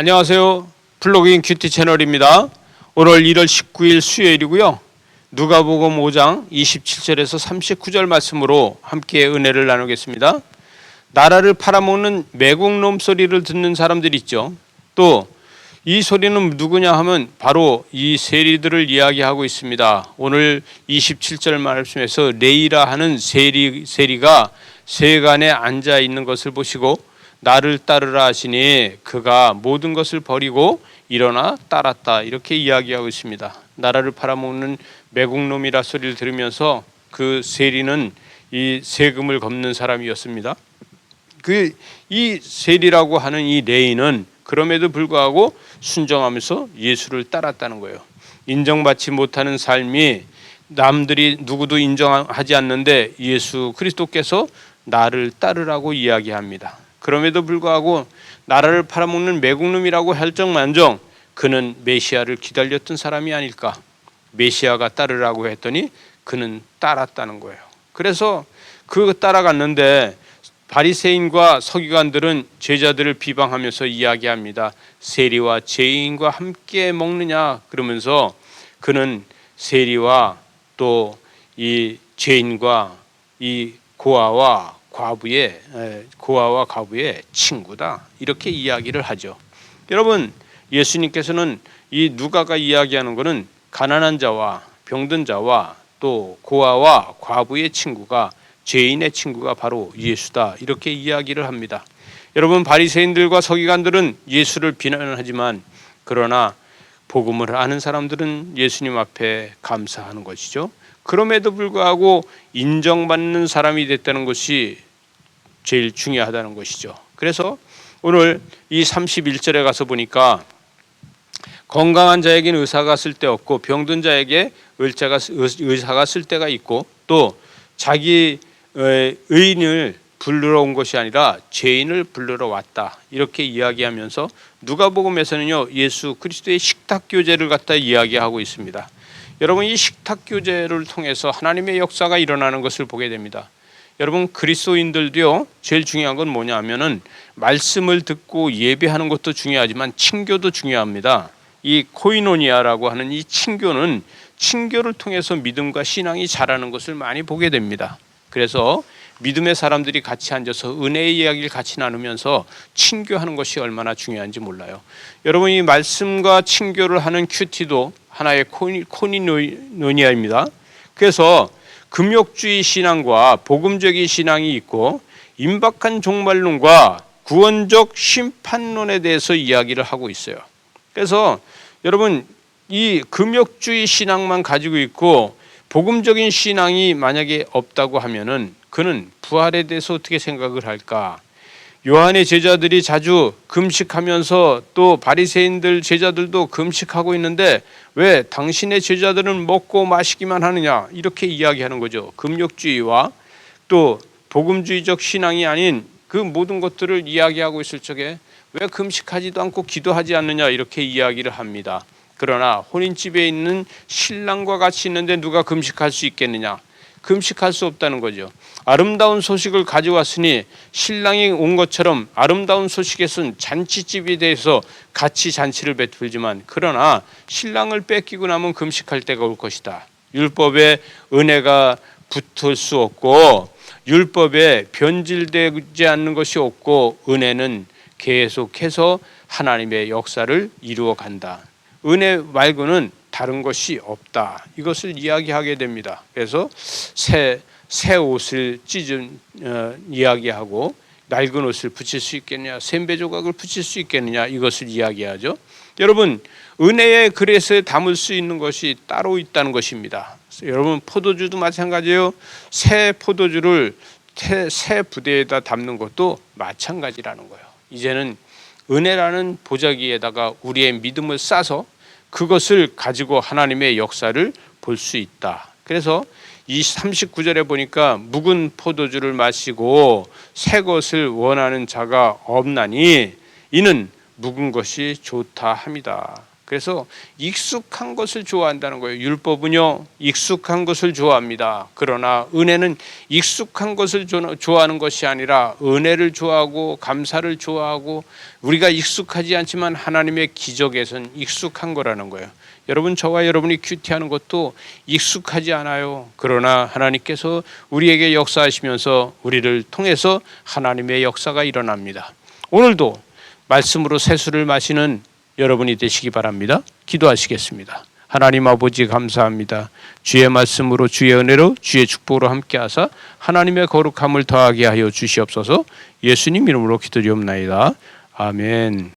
안녕하세요. 블로깅 큐티 채널입니다. 오늘 1월 19일 수요일이고요. 누가복음 5장 27절에서 39절 말씀으로 함께 은혜를 나누겠습니다. 나라를 팔아먹는 매국놈 소리를 듣는 사람들 있죠. 또 이 소리는 누구냐 하면 바로 이 세리들을 이야기하고 있습니다. 오늘 27절 말씀에서 레이라 하는 세리가 세간에 앉아 있는 것을 보시고 나를 따르라 하시니 그가 모든 것을 버리고 일어나 따랐다, 이렇게 이야기하고 있습니다. 나라를 팔아먹는 매국놈이라 소리를 들으면서 그 세리는 이 세금을 걷는 사람이었습니다. 이 세리라고 하는 이 레이는 그럼에도 불구하고 순종하면서 예수를 따랐다는 거예요. 인정받지 못하는 삶이 남들이 누구도 인정하지 않는데 예수 그리스도께서 나를 따르라고 이야기합니다. 그럼에도 불구하고 나라를 팔아먹는 매국놈이라고 할 정만정 그는 메시아를 기다렸던 사람이 아닐까. 메시아가 따르라고 했더니 그는 따랐다는 거예요. 그래서 그 따라갔는데 바리새인과 서기관들은 제자들을 비방하면서 이야기합니다. 세리와 죄인과 함께 먹느냐 그러면서 그는 세리와 또 이 죄인과 이 고아와 과부의 친구다, 이렇게 이야기를 하죠. 여러분, 예수님께서는 이 누가가 이야기하는 것은 가난한 자와 병든 자와 또 고아와 과부의 친구가, 죄인의 친구가 바로 예수다, 이렇게 이야기를 합니다. 여러분, 바리새인들과 서기관들은 예수를 비난하지만 그러나 복음을 아는 사람들은 예수님 앞에 감사하는 것이죠. 그럼에도 불구하고 인정받는 사람이 됐다는 것이 제일 중요하다는 것이죠. 그래서 오늘 이 31절에 가서 보니까 건강한 자에게는 의사가 쓸데없고 병든 자에게 의사가 쓸데가 있고 또 자기 의인을 부르러 온 것이 아니라 죄인을 부르러 왔다, 이렇게 이야기하면서 누가복음에서는요 예수 그리스도의 식탁 교제를 갖다 이야기하고 있습니다. 여러분, 이 식탁 교제를 통해서 하나님의 역사가 일어나는 것을 보게 됩니다. 여러분, 그리스도인들도요 제일 중요한 건 뭐냐 하면은 말씀을 듣고 예배하는 것도 중요하지만 친교도 중요합니다. 이 코이노니아라고 하는 이 친교는 친교를 통해서 믿음과 신앙이 자라는 것을 많이 보게 됩니다. 그래서 믿음의 사람들이 같이 앉아서 은혜의 이야기를 같이 나누면서 친교하는 것이 얼마나 중요한지 몰라요. 여러분, 이 말씀과 친교를 하는 큐티도 하나의 코이노니아입니다. 그래서 금욕주의 신앙과 복음적인 신앙이 있고 임박한 종말론과 구원적 심판론에 대해서 이야기를 하고 있어요. 그래서 여러분, 이 금욕주의 신앙만 가지고 있고 복음적인 신앙이 만약에 없다고 하면은 그는 부활에 대해서 어떻게 생각을 할까? 요한의 제자들이 자주 금식하면서 또 바리새인들 제자들도 금식하고 있는데 왜 당신의 제자들은 먹고 마시기만 하느냐, 이렇게 이야기하는 거죠. 금욕주의와 또 복음주의적 신앙이 아닌 그 모든 것들을 이야기하고 있을 적에 왜 금식하지도 않고 기도하지 않느냐, 이렇게 이야기를 합니다. 그러나 혼인집에 있는 신랑과 같이 있는데 누가 금식할 수 있겠느냐? 금식할 수 없다는 거죠. 아름다운 소식을 가져왔으니 신랑이 온 것처럼 아름다운 소식에서는 잔치집에 대해서 같이 잔치를 베풀지만 그러나 신랑을 뺏기고 나면 금식할 때가 올 것이다. 율법에 은혜가 붙을 수 없고 율법에 변질되지 않는 것이 없고 은혜는 계속해서 하나님의 역사를 이루어 간다. 은혜 말고는 다른 것이 없다, 이것을 이야기하게 됩니다. 그래서 새 옷을 이야기하고 낡은 옷을 붙일 수 있겠느냐, 셈배 조각을 붙일 수 있겠느냐, 이것을 이야기하죠. 여러분, 은혜의 그릇에 담을 수 있는 것이 따로 있다는 것입니다. 여러분, 포도주도 마찬가지예요. 새 포도주를 새 부대에다 담는 것도 마찬가지라는 거예요. 이제는 은혜라는 보자기에다가 우리의 믿음을 싸서 그것을 가지고 하나님의 역사를 볼 수 있다. 그래서 이 39절에 보니까 묵은 포도주를 마시고 새 것을 원하는 자가 없나니 이는 묵은 것이 좋다 합니다. 그래서 익숙한 것을 좋아한다는 거예요. 율법은요, 익숙한 것을 좋아합니다. 그러나 은혜는 익숙한 것을 좋아하는 것이 아니라 은혜를 좋아하고 감사를 좋아하고, 우리가 익숙하지 않지만 하나님의 기적에선 익숙한 거라는 거예요. 여러분, 저와 여러분이 큐티하는 것도 익숙하지 않아요. 그러나 하나님께서 우리에게 역사하시면서 우리를 통해서 하나님의 역사가 일어납니다. 오늘도 말씀으로 새술을 마시는 여러분이 되시기 바랍니다. 기도하시겠습니다. 하나님 아버지, 감사합니다. 주의 말씀으로, 주의 은혜로, 주의 축복으로 함께하사 하나님의 거룩함을 더하게 하여 주시옵소서. 예수님 이름으로 기도드리옵나이다. 아멘.